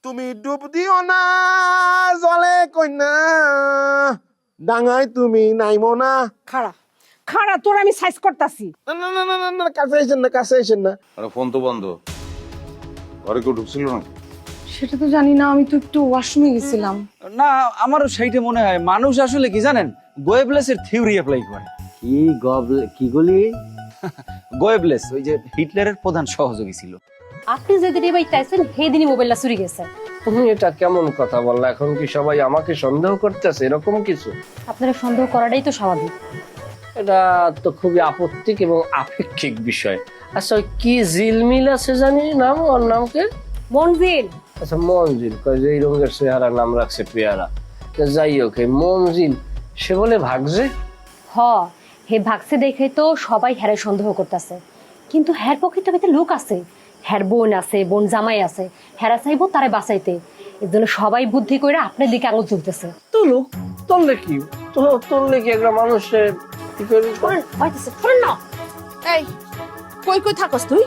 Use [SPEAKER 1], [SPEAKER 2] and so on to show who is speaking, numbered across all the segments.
[SPEAKER 1] তুমি ডুব দিও না জলে কইনা ডাঙায় তুমি নাইমো না।
[SPEAKER 2] খাড়া খাড়া তোর আমি সাইজ করতাছি।
[SPEAKER 1] না না না না না না, কাছে আইসেন না, কাছে আইসেন না।
[SPEAKER 3] আরে ফোন তো বন্ধ, ঘরে কেউ ঢুকছিল না?
[SPEAKER 2] সেটা তো জানি না, আমি তো একটু ওয়াশরুমে গেছিলাম।
[SPEAKER 4] না, আমারও সেইটা মনে হয়। মানুষ আসলে কি জানেন, গোয়েবলেসের থিওরি অ্যাপ্লাই করে।
[SPEAKER 5] কি গলি?
[SPEAKER 4] গোয়েবলেস ওই যে হিটলারের প্রধান সহযোগী ছিল।
[SPEAKER 6] আপনি যেদিন এই বাড়িতে আইছেন সেদিনই মোবাইলটা চুরি গেছে।
[SPEAKER 5] তুমি এটা কেমন কথা বললা? এখন কি সবাই আমাকে সন্দেহ করতেছে এরকম কিছু?
[SPEAKER 6] আপনারা সন্দেহ করাটাই তো স্বাভাবিক।
[SPEAKER 5] এটা তো খুবই আপত্তিক এবং আপেক্ষিক বিষয়। আচ্ছা ওই কি জিলমিল আছে জানি নাম, ওর নামকে?
[SPEAKER 6] মনজিল।
[SPEAKER 5] আচ্ছা মঞ্জিল, কয় যে এই রঙের চেহারা নাম রাখছে পেয়ারা। তো যাই হোক, এই মঞ্জিল সে বলে ভাগছে।
[SPEAKER 6] হ, হে ভাগছে দেখে তো সবাই হ্যারে সন্দেহ করতেছে, কিন্তু হ্যার পক্ষে তো লোক আছে, হ্যার বোন আছে, বোন জামাই আছে, হ্যারা চাইবো তারে বাঁচাইতে। এর জন্য সবাই বুদ্ধি করে আপনার দিকে আঙুল তুলতেছে।
[SPEAKER 5] তুলুক, তুললে কি? তুললে কি একটা মানুষের কি করে?
[SPEAKER 6] না
[SPEAKER 2] এই কই কই থাকস তুই?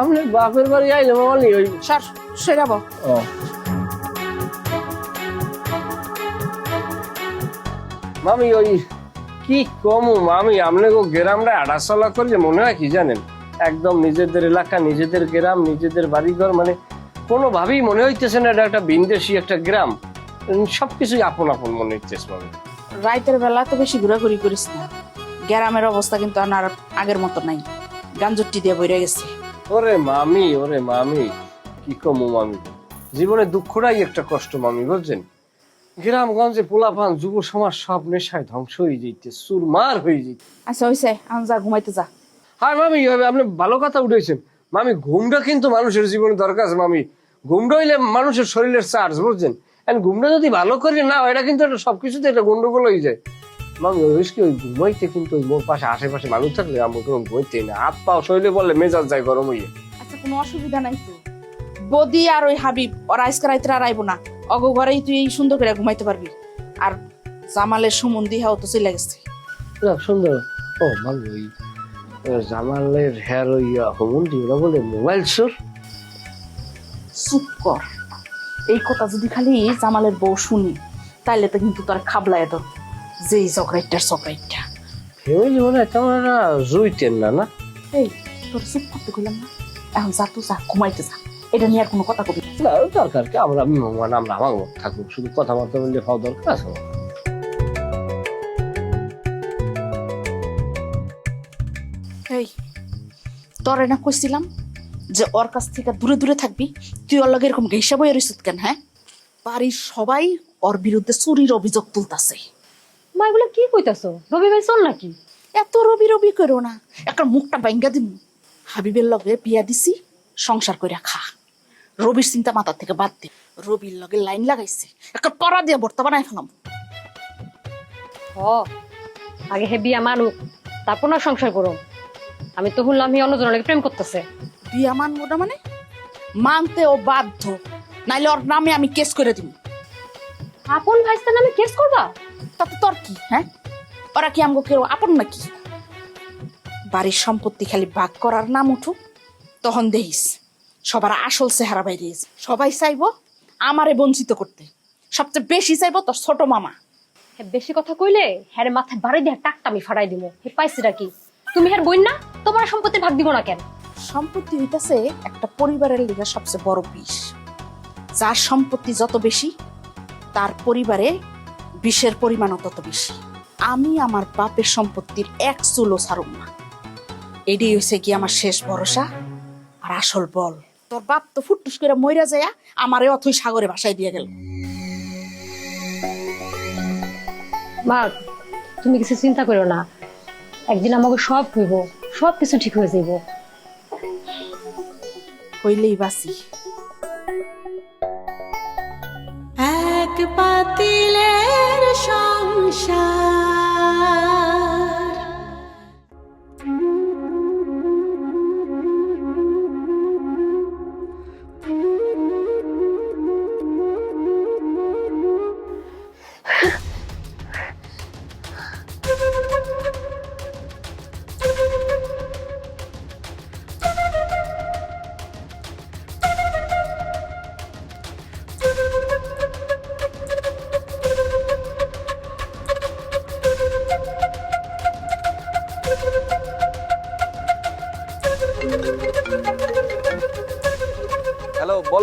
[SPEAKER 5] আমি বাপের বাড়ি আইলে মামালি ওই
[SPEAKER 2] সর সেরাবো।
[SPEAKER 5] ও মামি ওই কি কমু মামি, আপনি গ্রামটা আড়াচলা করলে মনে হয় কি জানেন, একদম নিজেদের এলাকা, নিজেদের গ্রাম, নিজেদের বাড়িঘর, মানে কোনোভাবেই মনে হইতেছে না এটা একটা বিন্দেশি একটা গ্রাম। সবকিছুই আপন আপন মনে হইতেছে মামি।
[SPEAKER 2] রাইতের বেলা তো বেশি ঘোরাঘুরি করিস না। গ্রামের অবস্থা কিন্তু আর আগের মতো নাই, গাঞ্জুটি দিয়ে বইরে গেছে।
[SPEAKER 5] ওরে মামি কি কমু মামি, জীবনে দুঃখটাই একটা কষ্ট মামি, বুঝছেন? গ্রামগঞ্জে পোলাপান যুব সমাজ সব নেশায় ধ্বংস হয়ে যেতে, চুরমার হয়ে যেতে।
[SPEAKER 2] আচ্ছা হইছে, আমি যা ঘুমাইতে যা।
[SPEAKER 5] হ্যাঁ মামি, আপনি ভালো কথা উঠেছেন মামি। ঘুমটা কিন্তু মানুষের জীবনে দরকার আছে মামি। ঘুমটা হইলে মানুষের শরীরের চার্জ, বুঝছেন? ঘুমটা যদি ভালো করে না হয়, এটা কিন্তু একটা সবকিছুতে একটা গন্ডগোল হয়ে যায় মামি। ওই কি ওই ঘুমাইতে কিন্তু ওই মোর পাশে আশেপাশে মানুষ থাকলে আমার কোনো ঘুমাইতে না, হাত পাও শরীরে বললে মেজাজ যায় গরম হইয়ে।
[SPEAKER 2] আচ্ছা কোনো অসুবিধা নাই তো? বদি আর ওই হাবিব ওরা আজকে রাইতে আর আইবো না, অগো ঘরেই তুই এই সুন্দর করে ঘুমাইতে পারবি। আর জামালের সুমন্দি হাও তো চলে গেছে।
[SPEAKER 5] সুন্দর। ও মামি ওই জামালের হ্যার ওই হোমন্দি ওরা বলে মোবাইল চোর।
[SPEAKER 2] চুপ কর, এই কথা যদি খালি জামালের বউ শুনি তাইলে তো কিন্তু তোর খাবলায় তোর যেই চকরাইটার চকরাইটা।
[SPEAKER 5] ফ্যামিলি মনে হয় তেমন একটা জুইতেন না না।
[SPEAKER 2] এই তোর চুপ করতে কইলাম না, এখন যা তুই যা ঘুমাইতে যা, এটা নিয়ে আর কোনো কথা কবি না।
[SPEAKER 5] না দরকার কি, আমরা মেহমান, আমরা আমার মত থাকুক, শুধু কথাবার্তা বললে হওয়া দরকার আছে।
[SPEAKER 2] এই তোরে না কইছিলাম যে ওর কাছ থেকে দূরে দূরে থাকবি, তুই ওর লগে এরকম ঘেঁষা বইয়া রইছিস কেন? হ্যাঁ, বাড়ির সবাই ওর বিরুদ্ধে চুরির অভিযোগ তুলতাছে।
[SPEAKER 6] মা এগুলো কি কইতাছো? রবি ভাই চল নাকি?
[SPEAKER 2] এত রবি রবি করো না, একটা মুখটা ভাঙ্গা দিম। হাবিবের লগে বিয়া দিছি, সংসার কইরা খা। রবির চিন্তা মাথা থেকে বাদ দে। রবির লগে লাইন লাগাইছে, একটা টরা দিয়া ভর্তা বানাই ফেলাম।
[SPEAKER 6] হ, আগে হে বিয়া মানুক, তারপর না সংসার করো। আমি তো শুনলাম হি অন্যজনের লাগে প্রেম করতেছে।
[SPEAKER 2] বিয়া মানবো না মানে? মানতে ও বাধ্য, নাইলে ওর নামে আমি কেস করে দিব।
[SPEAKER 6] আপন ভাইস্তার নামে কেস করবা?
[SPEAKER 2] তাতে তোর কি? হ্যাঁ, ওরা কি আমগো কেউ আপন নাকি? বাড়ির সম্পত্তি খালি ভাগ করার নাম উঠুক, তখন দেখিস সবার আসল চেহারা বাইরে এসে। সবাই চাইবো আমারে বঞ্চিত করতে, সবচেয়ে বেশি চাইবো তোর ছোট মামা।
[SPEAKER 6] হে বেশি কথা কইলে হ্যারে মাথায় বাড়ি দিয়ে টাকটা আমি ফাড়াই দিব। হে পাইছিটা কি? তুমি হ্যার বইন না, তোমার সম্পত্তি ভাগ দিব না কেন?
[SPEAKER 2] সম্পত্তি হইতাছে একটা পরিবারের লিগে সবচেয়ে বড় বিষ। যার সম্পত্তি যত বেশি, তার পরিবারে বিষের পরিমাণও তত বেশি। আমি আমার বাপের সম্পত্তির এক চুলও ছাড়ব না। এটাই হয়েছে কি আমার শেষ ভরসা আর আসল বল। তোর বাপ তো ফুটুস করে মইরা যায়, আমারে অথই সাগরে ভাসাই দিয়ে গেল।
[SPEAKER 6] মা তুমি কিছু চিন্তা করো না, একদিন আমাকে সব হইব, সব কিছু ঠিক হয়ে যাইব।
[SPEAKER 2] হইলেই বাসি।
[SPEAKER 7] এক পাতিলের সংসার,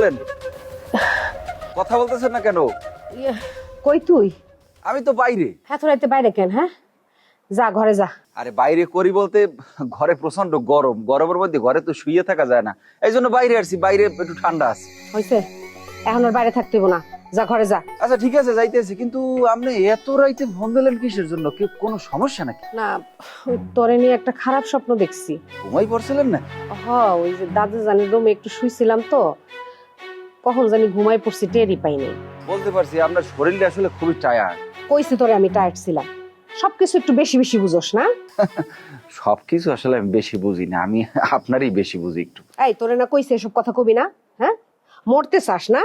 [SPEAKER 4] বলতেছেন? কথা বলতেছেন না কেন?
[SPEAKER 8] কই তুই?
[SPEAKER 4] আমি তো বাইরে।
[SPEAKER 8] এত রাইতে বাইরে কেন? হ্যাঁ, যা ঘরে যা।
[SPEAKER 4] আরে বাইরে করি বলতে ঘরে প্রচন্ড গরম, গরমের মধ্যে ঘরে তো শুয়ে থাকা যায় না, এই জন্য বাইরে আসছি। বাইরে একটু ঠান্ডা আছে।
[SPEAKER 8] হয়েছে, এখন আর বাইরে থাকতে হইব না, যা ঘরে যা।
[SPEAKER 4] আচ্ছা ঠিক আছে, যাইতেছি। কিন্তু আপনি এত রাইতে ফোন দিলেন কিসের জন্য? কি কোনো সমস্যা নাকি?
[SPEAKER 8] না, ওই তোরে নিয়ে একটা খারাপ স্বপ্ন দেখছি।
[SPEAKER 4] ঘুমাই পড়ছিলেন না?
[SPEAKER 8] ওই যে দাদু জানি রুমে একটু শুইছিলাম তো, কখন জানি ঘুমাই পড়ছি, টেরই পাই নাই।
[SPEAKER 4] বলতে পারছি আপনার শরীরটা আসলে খুবই টায়ার্ড।
[SPEAKER 8] কইছি তোরে আমি টায়ার্ড ছিলাম। সবকিছু একটু বেশি বেশি বুঝোস না?
[SPEAKER 4] সবকিছু আসলে আমি বেশি বুঝি না, আমি আপনারই বেশি বুঝি একটু।
[SPEAKER 8] এই তোরে না কইছে এসব কথা কবি না? হ্যাঁ, মরতে চাস না?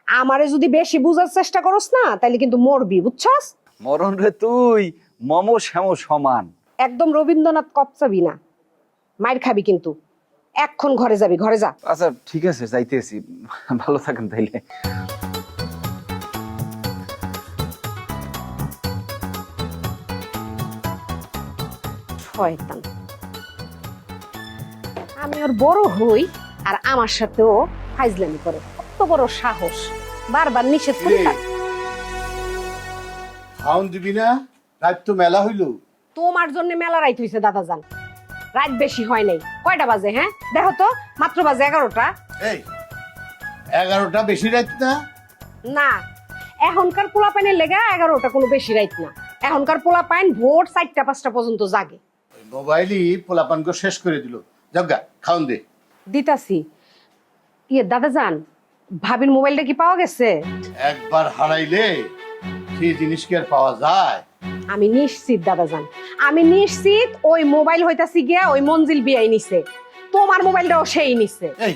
[SPEAKER 8] আমারে যদি বেশি বুঝার চেষ্টা করস না তাহলে কিন্তু মরবি, বুঝছস?
[SPEAKER 4] মরণ রে তুই মমো শ্যামো সমান।
[SPEAKER 8] একদম রবীন্দ্রনাথ কপচাবি না, মাইর খাবি কিন্তু। এখন ঘরে যাবি, ঘরে যা।
[SPEAKER 4] আচ্ছা ঠিক আছে, যাইতেছি। ভালো থাকেন তাইলে।
[SPEAKER 8] শয়তান। আমি ওর বড় হই আর আমার সাথেও ফাইজলামি করে, কত বড় সাহস! বারবার নিষেধ করি না।
[SPEAKER 1] খাওন দিবি না? রাত তো মেলা হইল।
[SPEAKER 8] তোমার জন্য মেলা রাইত হইছে দাদা যান, রাত বেশি হয় নাই। কয়টা বাজে? হ্যাঁ দেখো তো, মাত্র বাজে 11টা।
[SPEAKER 1] এই 11টা বেশি রাত না?
[SPEAKER 8] না, এখনকার পোলা পাইনের লেগা 11টা কোনো বেশি রাইত না। এখনকার পোলা পাইন ভোর 4টা-5টা পর্যন্ত জাগে।
[SPEAKER 1] মোবাইলই পোলাপানকে শেষ করে দিল। জগা খাওন দে।
[SPEAKER 8] দিতাছি। দাদা যান, ভাবির মোবাইলটা কি পাওয়া গেছে?
[SPEAKER 1] একবার হারাইলে সেই জিনিস কি আর পাওয়া যায়?
[SPEAKER 8] আমি নিশ্চিত দাদা যান, আমি নিশ্চিত ওই মোবাইল হইতাছি গিয়া ওই মঞ্জিল বিয়াই নিছে। তোমার মোবাইলটাও সেই নিছে।
[SPEAKER 1] এই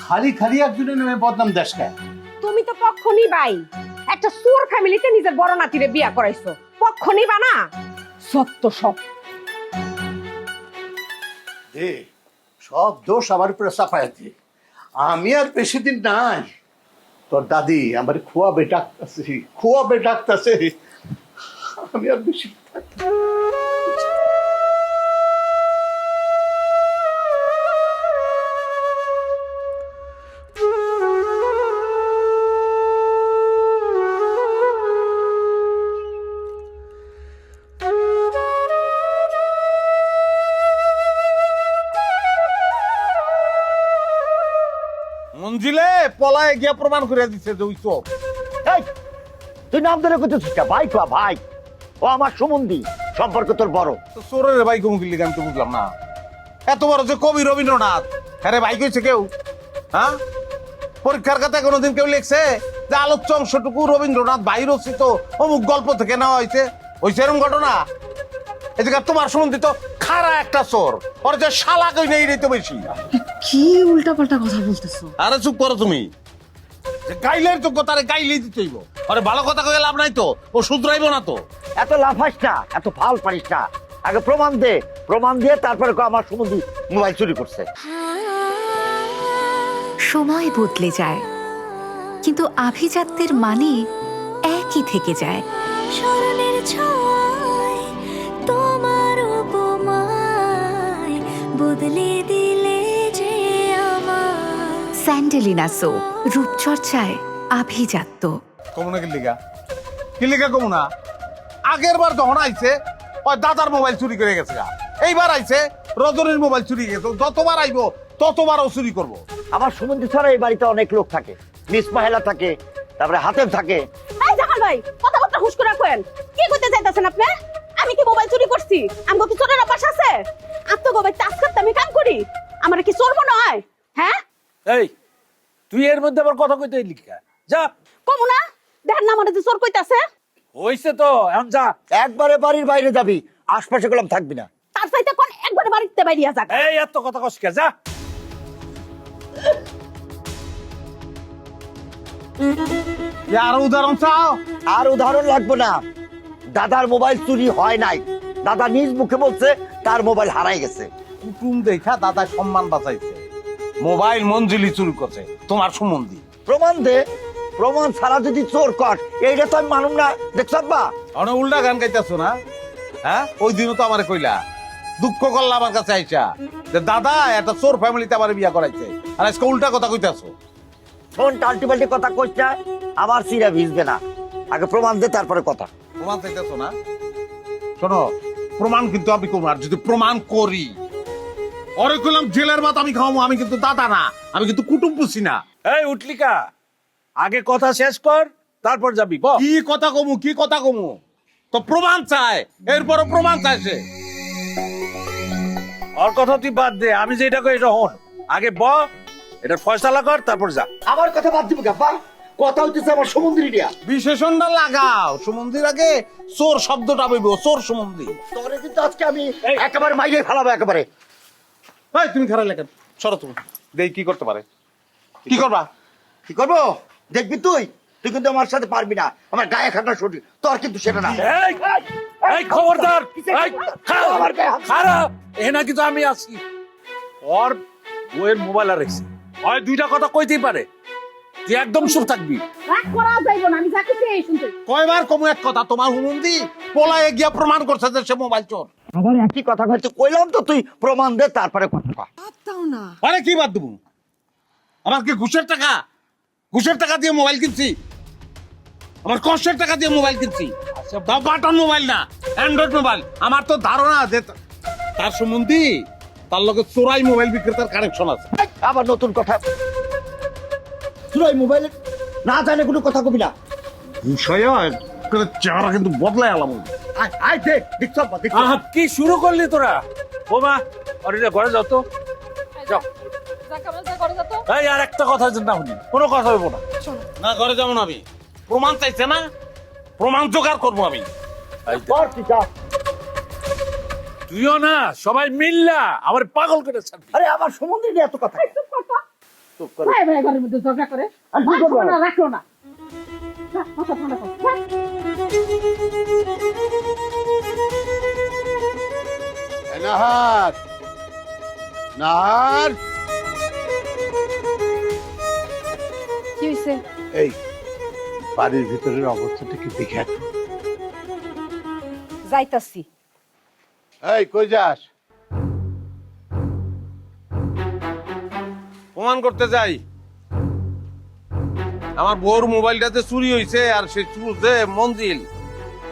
[SPEAKER 1] খালি খালি একজনের নামে বদনাম দেশ কে?
[SPEAKER 8] তুমি তো পক্ষ নিবাই। একটা সুর ফ্যামিলিতে নিজের বড় নাতিরে বিয়া করাইছো, পক্ষ নিবা না? সত্য সব
[SPEAKER 1] এ সব দোষ আমার উপরে চাপায় দে। আমি আর বেশি দিন নাই। তোর দাদি আমার খোয়াবে ডাকতেছে। আমি আর বেশি মঞ্জিলে পলায় গিয়া প্রমাণ করে দিচ্ছে যে ওই চোখ।
[SPEAKER 9] তুই নাম ধরে করতেছিস ভাই? তো ভাই, ও আমার সম্বন্ধী, সম্পর্ক তোর বড়।
[SPEAKER 1] চোরের ভাই কমুকিলি আমি তো বুঝলাম না। এত বড় যে কবি রবীন্দ্রনাথ, হ্যাঁ ভাই কইছে কেউ? হ্যাঁ, পরীক্ষার খাতায় কোনোদিন কেউ লিখছে যে আলোচ্য অংশটুকু রবীন্দ্রনাথ ভাই রচিত অমুক গল্প থেকে নেওয়া হয়েছে? হয়েছে এরকম ঘটনা? এদিকে তোমার সম্বন্ধে তো খারা একটা চোর, ওর যে শালা কই নেই তো বেশি।
[SPEAKER 8] কি উল্টাপাল্টা কথা বলতেছো?
[SPEAKER 1] আরে চুপ করো তুমি। যে গাইলের যোগ্যতারে গাইলেই দিতে হইব। আরে ভালো কথা কইলে লাভ নাই তো, ও শুধরাইব না তো।
[SPEAKER 9] এত লাফাস না, এত ফাল পারিস না। আগে প্রমাণ দে, প্রমাণ দিয়ে তারপরে আমার সম্বন্ধী মোবাইল চুরি করছে।
[SPEAKER 10] সময় বদলে যায়, কিন্তু আভিজাত্যের মানে একই থেকে যায়।
[SPEAKER 7] স্মরণের ছোঁয়ায় তোমার উপমায় বদলে দিলে যে আমার।
[SPEAKER 10] স্যান্ডেলিনা সো, রূপচর্চায় আভিজাত্য।
[SPEAKER 1] কমুনা কি লিগা কমুনা? আগের বার যখন আইছে ওই দাদার মোবাইল চুরি করে গেছে, এইবার আইছে রজনীর মোবাইল চুরি গেছে। যতবার আইবো ততবারও চুরি করবো।
[SPEAKER 9] আমার সম্বন্ধী ছাড়া এই বাড়িতে অনেক লোক থাকে, মিস মাহেলা থাকে, তারপরে হাতেম থাকে।
[SPEAKER 2] এই জাহাল ভাই, কথাবার্তা হুশ করে কইেন। কি কইতে চাইতাছেন আপনি? আমি কি মোবাইল চুরি করছি? আমগো কি চোরের অভ্যাস আছে? আত্ম গোবাই চাষ করতে আমি কাম করি, আমার কি চোর মনে হয়? হ্যাঁ,
[SPEAKER 5] এই তুই এর মধ্যে আবার কথা কইতে লিখা যা।
[SPEAKER 2] কমু না, দেখেন না আমার যে চোর কইতাছে।
[SPEAKER 5] হইছে তো, এখন যা।
[SPEAKER 9] একবারে বাড়ির বাইরে যাবি, আশপাশে গোলাম থাকবি না।
[SPEAKER 2] তার চাইতে কোন একবারে বাড়িতে বাইরিয়া যাক।
[SPEAKER 5] এই এত কথা কস কে? যা।
[SPEAKER 1] আর উদাহরণ চাও?
[SPEAKER 9] আর উদাহরণ লাগবে না। দাদার মোবাইল চুরি হয় নাই, দাদা নিজ মুখে বলছে তার মোবাইল হারাই গেছে।
[SPEAKER 1] কুটুম দেখা দাদা সম্মান বাঁচাইছে, মোবাইল মঞ্জিলি চুরি করছে তোমার সম্বন্ধী।
[SPEAKER 9] প্রমাণ দে, প্রমাণ ছাড়া যদি চোর কর, এইটা তো আমি মানুম না। দেখছ বা
[SPEAKER 1] অনেক উল্টা গান গাইতেছো না? হ্যাঁ, ওই দিনও তো আমার কইলা, দুঃখ করলা আমার কাছে আইসা যে দাদা একটা চোর ফ্যামিলিতে আমার বিয়া করাইছে, আর আজকে উল্টা কথা কইতেছো।
[SPEAKER 9] শোন আলটিমেটলি কথা কইস না, আমার সিরা ভিজবে না। আগে প্রমাণ দে, তারপরে কথা।
[SPEAKER 1] প্রমাণ চাইতেছো না? শোনো, প্রমাণ কিন্তু আমি করবো, আর যদি প্রমাণ করি ওরে কইলাম জেলের ভাত আমি খাওয়াবো। আমি কিন্তু দাদা না, আমি কিন্তু কুটুম পুষি না।
[SPEAKER 11] এই উঠলিকা, আগে কথা শেষ কর, তারপর যাবি। বল
[SPEAKER 1] কি কথা কমু, কি কথা কমু? তো প্রমাণ চায়, এরপরও প্রমাণ চাইছে।
[SPEAKER 11] ওর কথা তুই বাদ দে, আমি যেটা কই এটা হন। আগে ব এটা ফয়সালা কর, তারপর যা।
[SPEAKER 9] আমার কথা বাদ দিব গাব্বা, কথা হইতেছে আমার সমুদ্রী দিয়া।
[SPEAKER 1] বিশেষণটা লাগাও, সমুদ্রের আগে চোর শব্দটা বইব, চোর সমুদ্রী।
[SPEAKER 9] তোরে কিন্তু আজকে আমি একেবারে মাইরে ফেলাবো একেবারে।
[SPEAKER 1] ভাই তুমি খারাপ লেখেন, সরো তুমি। দেই কি করতে পারে, কি করবা?
[SPEAKER 9] কি করবো দেখবি তুই। তুই কিন্তু আমার সাথে পারবি না, আমার গায়ে খাটা শরীর, তোর কিন্তু সেটা না।
[SPEAKER 11] এই খবরদার, এই
[SPEAKER 9] আমার গায়ে হাত-
[SPEAKER 11] খারাপ এ নাকি তো আমি আছি। ওর বইয়ের মোবাইল আর রেখেছি, হয় দুইটা কথা কইতেই পারে, তুই একদম চুপ থাকবি।
[SPEAKER 2] রাগ করা যাইব না, আমি যা কিছু এই শুনতে।
[SPEAKER 1] কয়বার কমু এক কথা, তোমার হুমন্দি পোলায় গিয়া প্রমাণ করছে যে সে মোবাইল চোর।
[SPEAKER 9] আমার একই কথা হয়তো কইলাম তো, তুই প্রমাণ দে তারপরে কথা কয়।
[SPEAKER 1] আরে কি বাদ দেবো? আমার কি ঘুষের টাকা? ঘুষের টাকা দিয়ে মোবাইল কিনছি, আমার কষ্টের টাকা দিয়ে মোবাইল কিনছি। তাও বাটন মোবাইল না, অ্যান্ড্রয়েড মোবাইল। আমার তো ধারণা যে তার সম্বন্ধে তার লগে চোরাই মোবাইল বিক্রেতার কানেকশন আছে।
[SPEAKER 9] আবার নতুন কথা, তুই মোবাইলে না জানে কোনো কথা কবি না।
[SPEAKER 1] চেহারা কিন্তু বদলাই আলাম।
[SPEAKER 9] আয় দেখ, দেখছ
[SPEAKER 11] আহ, কি শুরু করলি তোরা? বোমা অরিজা ঘরে যাও তো, যাও। এই আর একটা কথা যেন না শুনি, কোনো কথা হইব না।
[SPEAKER 1] না ঘরে যাবো না আমি, প্রমাণ চাইছে না, প্রমাণ জোগাড় করবো আমি।
[SPEAKER 11] তুইও না, সবাই মিল্লা আমার পাগল করে ছাড়বি।
[SPEAKER 9] আরে আমার সম্বন্ধে নিয়ে এত কথা।
[SPEAKER 2] ভাই ভাই ঘরের মধ্যে ঝগড়া করে,
[SPEAKER 9] আর কি করবো?
[SPEAKER 2] না রাখো না। যা, মাথা ঠান্ডা কর, যা।
[SPEAKER 3] নাহার, নাহার,
[SPEAKER 2] কি হইছে?
[SPEAKER 3] এই বাড়ির ভিতরের অবস্থাটা কি দেখে একটু।
[SPEAKER 8] যাইতাছি।
[SPEAKER 3] এই কই যাস?
[SPEAKER 1] প্রমাণ করতে যাই আমার বউর মোবাইলটাতে চুরি হয়েছে, আর সে চুর যে মঞ্জিল,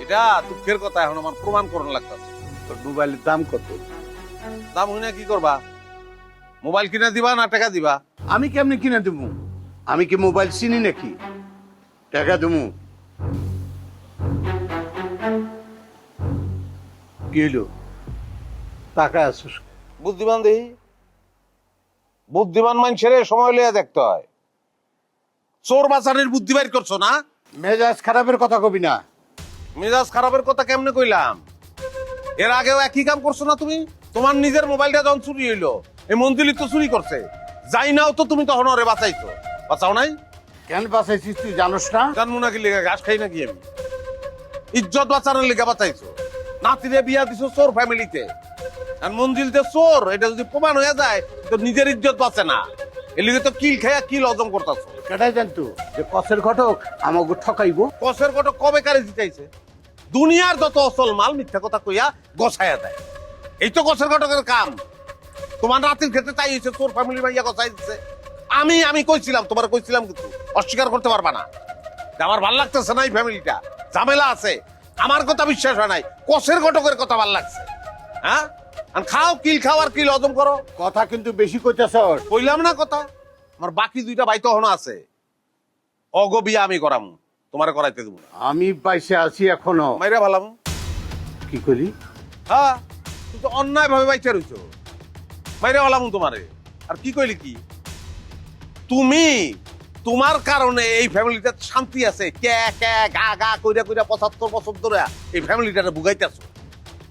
[SPEAKER 1] এটা দুঃখের কথা। এখন আমার প্রমাণ করানো লাগতেছে।
[SPEAKER 3] তোর মোবাইলের দাম কত?
[SPEAKER 1] দাম হই না, কি করবা? মোবাইল কিনে দিবা না টাকা দিবা?
[SPEAKER 3] আমি কেমনে কিনে দেবো? আমি কি মোবাইল চিনি নাকি? টাকা দেবো? কি হলো টাকা আছিস?
[SPEAKER 1] বুদ্ধিমান দেহি, বুদ্ধিমান মানুষের সময় লইয়া দেখতে হয়। চোর বাঁচানোর বুদ্ধি বাইর করছো না?
[SPEAKER 3] মেজাজ খারাপের কথা কবি না।
[SPEAKER 1] মেজাজ খারাপের কথা কেমনে কইলাম? এর আগেও একই কাম করছো না তুমি? তোমার নিজের মোবাইলটা যখন চুরি হইলো, এই মঞ্জুলি তো চুরি করছে, যাই নাও তো তুমি তখন ওরে বাঁচাইছো, বাঁচাও নাই?
[SPEAKER 3] কেন বাঁচাইছিস তুই জানোস না?
[SPEAKER 1] জানবো নাকি লেগে, ঘাস খাই নাকি আমি? ইজ্জত বাঁচানোর লেগে বাঁচাইছো। নাতিরে বিয়া দিছো চোর ফ্যামিলিতে, আর মঞ্জিল যে চোর, এটা যদি প্রমাণ হয়ে যায় তো নিজের ইজ্জত বাঁচে না। এর লিগে তো কিল খাইয়া কিল হজম করতেছো।
[SPEAKER 3] কেটাই জানতো যে কসের ঘটক আমাকে ঠকাইবো?
[SPEAKER 1] কসের কত কবে কারে জিতাইছে? দুনিয়ার যত অসল মাল মিথ্যা কথা কইয়া গছাইয়া দেয়, এই তো কসের ঘটকের কাম। তোমার রাতের ক্ষেত্রে তাই হয়েছে, তোর ফ্যামিলি ভাইয়া গছাই দিচ্ছে। আমি কইছিলাম, তোমার কইছিলাম, কিন্তু অস্বীকার করতে পারবা না। আমার ভাল লাগতেছে না এই ফ্যামিলিটা, ঝামেলা আছে। আমার কথা বিশ্বাস হয় নাই, কসের ঘটকের কথা ভাল লাগছে। হ্যাঁ, আর খাও, কিল খাও আর কিল হজম করো।
[SPEAKER 3] কথা কিন্তু বেশি কইতেছ।
[SPEAKER 1] কইলাম না কথা? আমার বাকি দুইটা ভাই তো এখনো আছে, অগো বিয়া আমি করাম, তোমারে করাইতে দেবো না।
[SPEAKER 3] আমি পাইছে আছি এখনো।
[SPEAKER 1] মাইরা ভালাম।
[SPEAKER 3] কি করি?
[SPEAKER 1] হ্যাঁ, তুই তো অন্যায় ভাবে বাইচা রইছো, মাইরা ভালাম তোমারে। আর কি কইলি কি? তুমি, তোমার কারণে এই ফ্যামিলিতে শান্তি আছে। কে কে গা গা কইরা কইরা 75 বছর ধরে এই ফ্যামিলিটারে বুগাইতেছো।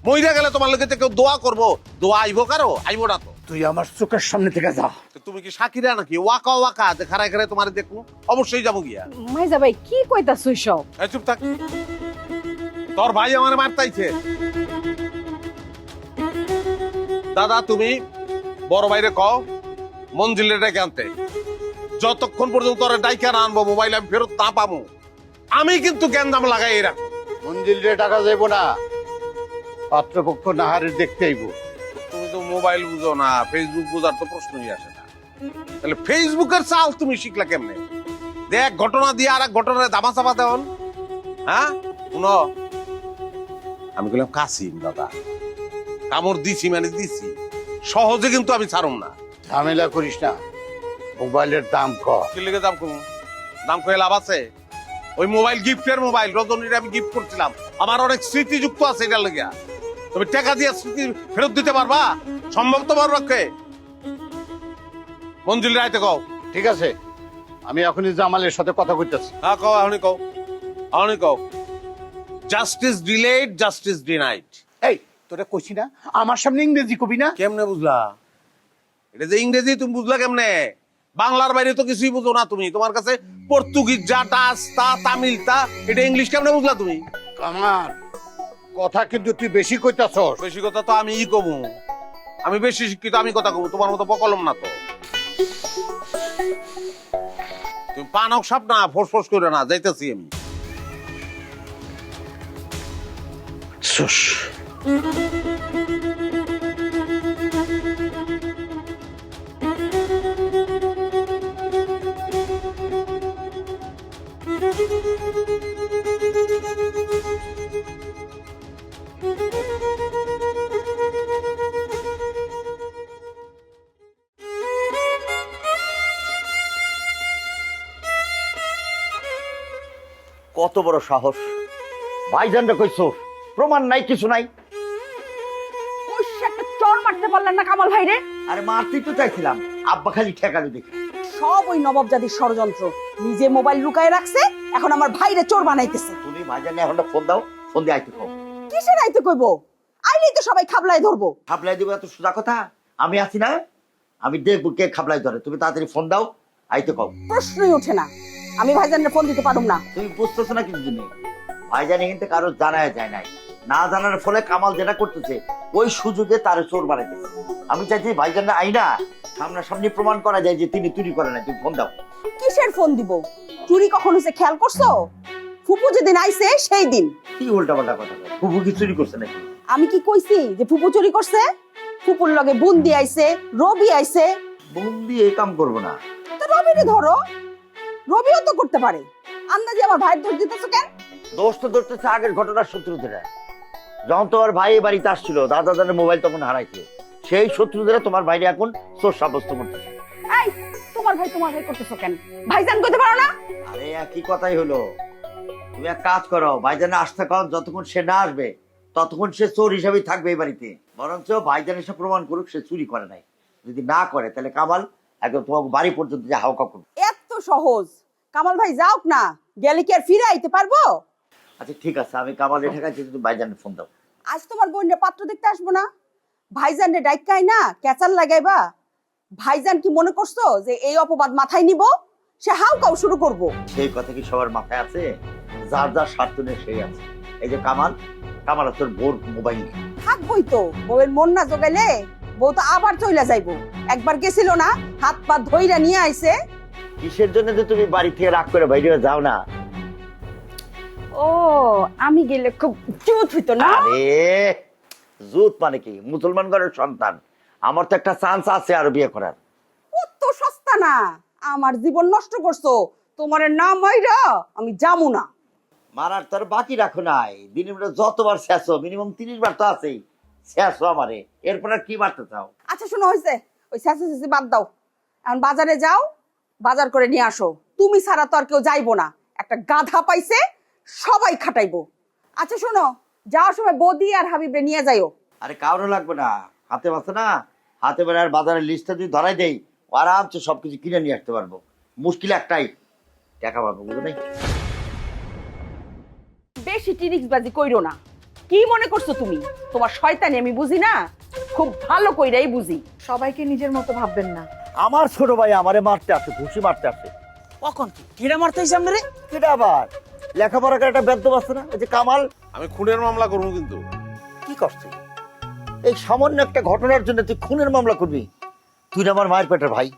[SPEAKER 1] মইরা গেলে তোমার লোকে কেউ দোয়া করবো, দোয়া আইবো কারো? আইবো না তো।
[SPEAKER 3] তুই আমার চোখের সামনে থেকে যা।
[SPEAKER 1] তো তুমি কি সাকিরা নাকি? ওয়াকা ওয়াকা যে খারায় খারায় তোমার দেখবো, অবশ্যই যাবো গিয়া।
[SPEAKER 8] মাইজা ভাই কি কইতাছ সব?
[SPEAKER 1] এই চুপ থাক, তোর ভাই আমার মারতাইছে। দাদা তুমি বড় ভাইরে কও মঞ্জিলের ডেকে আনতে। যতক্ষণ পর্যন্ত তোর ডাইকা না আনবো, মোবাইল আমি ফেরত না পাবো, আমি কিন্তু গ্যান্দাম লাগাই রাখবো।
[SPEAKER 3] মঞ্জিল রে টাকা যাইব না, পাত্রপক্ষ নাহারের দেখতে আইব।
[SPEAKER 1] তুমি তো মোবাইল বুঝো না, ফেসবুক বুঝার তো প্রশ্নই আসে না। তাহলে ফেসবুকের চাল তুমি শিখলা কেমনে? দেখ ঘটনা দিয়ে আর এক ঘটনায় দামা চাপা দেন। হ্যাঁ শুনো, আমি বললাম কাসিম দাদা, কামড় দিছি মানে দিছি, সহজে কিন্তু আমি ছাড়ুম না।
[SPEAKER 3] ঝামেলা করিস না, মোবাইলের দাম কম।
[SPEAKER 1] কি লেগে দাম কম? দাম কয়ে লাভ আছে? ওই মোবাইল গিফটের মোবাইল, রজনীর আমি গিফট করছিলাম, আমার অনেক স্মৃতি যুক্ত আছে এটার লেগে। তুমি টাকা দিয়ে স্মৃতি ফেরত দিতে পারবা? সম্ভব তো পারবা কে? মঞ্জুরি রাইতে কও।
[SPEAKER 3] ঠিক আছে, আমি এখনই জামালের সাথে কথা কইতেছি।
[SPEAKER 1] হ্যাঁ কও, এখনই কও, এখনই কও। Justice delayed, justice denied.
[SPEAKER 3] এই তোরা কইছি না আমার সামনে ইংরেজি কবি না?
[SPEAKER 1] কেমনে বুঝলা? এটা যে ইংরেজি তুমি বুঝলা কেমনে? বাংলার বাইরে তো কিছুই বুঝো না তুমি। তোমার কাছে পর্তুগিজ যা টাস তা, তামিল তা, এটা ইংলিশ কেমনে বুঝলা তুমি?
[SPEAKER 3] কামাল, কথা কিন্তু তুই বেশি কইতাছস।
[SPEAKER 1] বেশি কথা তো আমিই কমু। আমি বেশি শিক্ষিত, আমি কথা কমু, তোমার মতো বকলম না তো। তুমি পানক সাপ না, ফোস করে না, যাইতেছি আমি।
[SPEAKER 3] শুস
[SPEAKER 9] কত বড় সাহস! ভাইজানরা কইছো প্রমাণ নাই, কিছু নাই।
[SPEAKER 2] একটা চর মারতে পারলেন না কামাল ভাই রে?
[SPEAKER 9] আরে মারতেই তো চাইছিলাম, আব্বা খালি ঠেকালো দেখে।
[SPEAKER 2] সব ওই নবাবজাদির ষড়যন্ত্র। নিজে মোবাইল লুকায় রাখছে, এখন আমার ভাইরে চোর বানাইতেছে।
[SPEAKER 9] তুমি ভাইজানে এখন ফোন দাও, ফোন দিয়ে আইতে কও।
[SPEAKER 2] কিসের আইতে কইবো? আইলেই তো সবাই খাবলাই ধরবো।
[SPEAKER 9] খাবলাই দিব এত সোজা কথা? আমি আছি না, আমি দেখবো কে খাবলাই ধরে। তুমি তাড়াতাড়ি ফোন দাও, আইতে কও।
[SPEAKER 2] প্রশ্নই ওঠে না, আমি ভাইজানের ফোন দিতে পারুম না।
[SPEAKER 9] তুমি বুঝতেছো না কিছু নেই, ভাইজানি কিন্তু কারো জানায় যায় নাই। না জানার ফলে কামাল যেটা করতেছে, ওই সুযোগে তার চোর বানাইতেছে। আমি চাইছি ভাইজানরা আইনা সামনাসামনি প্রমাণ করা যায় যে তিনি চুরি করে নাই। তুমি ফোন দাও।
[SPEAKER 2] কিসের ফোন দিব? চুরি কখন হচ্ছে খেয়াল করছো? ফুপু যেদিন আইছে সেই দিন।
[SPEAKER 9] কি উল্টাপাল্টা কথা বল? ফুফু কি চুরি করছে নাকি?
[SPEAKER 2] আমি কি কইছি যে ফুপু চুরি করছে? ফুপুর লগে বুন্দি আইছে, রবি আইছে।
[SPEAKER 9] বন্দি এই কাম করবো না।
[SPEAKER 2] তো রবিরে ধরো, রবিও তো করতে পারে। আন্দাজে আমার ভাইয়ের দোষ দিতেছো কেন?
[SPEAKER 9] দোষ তো ধরতেছে আগের ঘটনার শত্রুদের। যখন তোমার ভাই এই বাড়িতে আসছিল, দাদা দাদার মোবাইল তখন হারাইছে, সেই শত্রুদের তোমার বাইরে এখন চোর সাব্যস্ত করতেছে।
[SPEAKER 2] এই তোমার ভাই করতেছো কেন? ভাইজান কইতে পারো না?
[SPEAKER 9] আরে একই কথাই হলো। তুমি এক কাজ করো, ভাইজানে আসতে কও, যতক্ষণ সে না আসবে ততক্ষণ সে চোর হিসাবেই থাকবে এই বাড়িতে। বরঞ্চ ভাইজান এসে প্রমাণ করুক সে চুরি করে নাই। যদি না করে তাহলে কামাল একদম তোমার বাড়ি পর্যন্ত যে হাওকা করবে।
[SPEAKER 2] এত সহজ? কামাল ভাই যাওক না, গেলে কি আর ফিরে আইতে পারবো?
[SPEAKER 9] আচ্ছা ঠিক আছে, আমি কামালের ঠেকাচ্ছি, তুমি ভাইজানের ফোন দাও।
[SPEAKER 2] আজ তোমার বোনের পাত্র দেখতে আসবো না? ভাইজান রে ডাইকাই না ক্যাচাল লাগাইবা? ভাইজান কি মনে করছো যে এই অপবাদ মাথায় নিব? সে হাউকাও শুরু করব।
[SPEAKER 9] সেই কথা কি সবার মাথায় আছে? যার যার স্বার্থ নিয়ে সেই আছে। এই যে কামাল, কামাল তোর বোর মোবাইল নিয়ে
[SPEAKER 2] থাকবই তো। বউয়ের মন না জোগাইলে বউ তো আবার চইলা যাইবো। একবার গেছিল না, হাত পা ধইরা নিয়ে আইছে।
[SPEAKER 9] কিসের জন্য যে তুমি বাড়ি থেকে রাগ করে বাইরে যাও না?
[SPEAKER 2] ও আমি গেলে খুব জুত হইতো না?
[SPEAKER 9] আরে জুত মানে কি? মুসলমান ঘরের সন্তান, আমার তো একটা চান্স আছে আরো বিয়ে করার।
[SPEAKER 2] তো সস্তা না, আমার জীবন নষ্ট করছো। তোমার নাম মাইরা আমি যামু না।
[SPEAKER 9] মারার তোর বাকি রাখো নাই। দিনের বেলা যতবার শেষো, মিনিমাম 30 বার তো আছেই শেষো আমারে। এরপর আর কি মারতে চাও?
[SPEAKER 2] আচ্ছা শোনো, হয়েছে ওই শেষে বাদ দাও। এখন বাজারে যাও, বাজার করে নিয়ে আসো। তুমি ছাড়া তো আর কেউ যাইবো না। একটা গাধা পাইছে, সবাই খাটাইবো। আচ্ছা শোনো, যাওয়ার সময় বৌদি আর হাবিবরে নিয়ে যাইও।
[SPEAKER 9] আরে কারো লাগবে না, হাতে বাসে না, হাতে বেড়ার বাজারের লিস্টটা যদি ধরাই দেই, আরামসে সবকিছু কিনে নিয়ে আসতে পারবো। মুশকিল একটাই, টাকা পাবো, বুঝো নাই?
[SPEAKER 2] বেশি টিরিক্সবাজি কইরো না। কি মনে করছো তুমি? তোমার শয়তানি আমি বুঝি না? খুব ভালো কইরাই বুঝি। সবাইকে নিজের মতো ভাববেন না।
[SPEAKER 9] আমার ছোট ভাই আমারে মারতে আসে, ঘুষি মারতে আসে।
[SPEAKER 5] কখন কিরা মারতে হইছে আপনারে?
[SPEAKER 9] কেটা আবার লেখাপড়া করে একটা বেদ্য বাসে না, ওই যে কামাল।
[SPEAKER 1] আমি খুনের মামলা করবো কিন্তু।
[SPEAKER 9] কি করছিস? এই সামান্য একটা ঘটনার জন্য তুই খুনের মামলা করবি? তুই আমার মায়ের পেটের ভাই।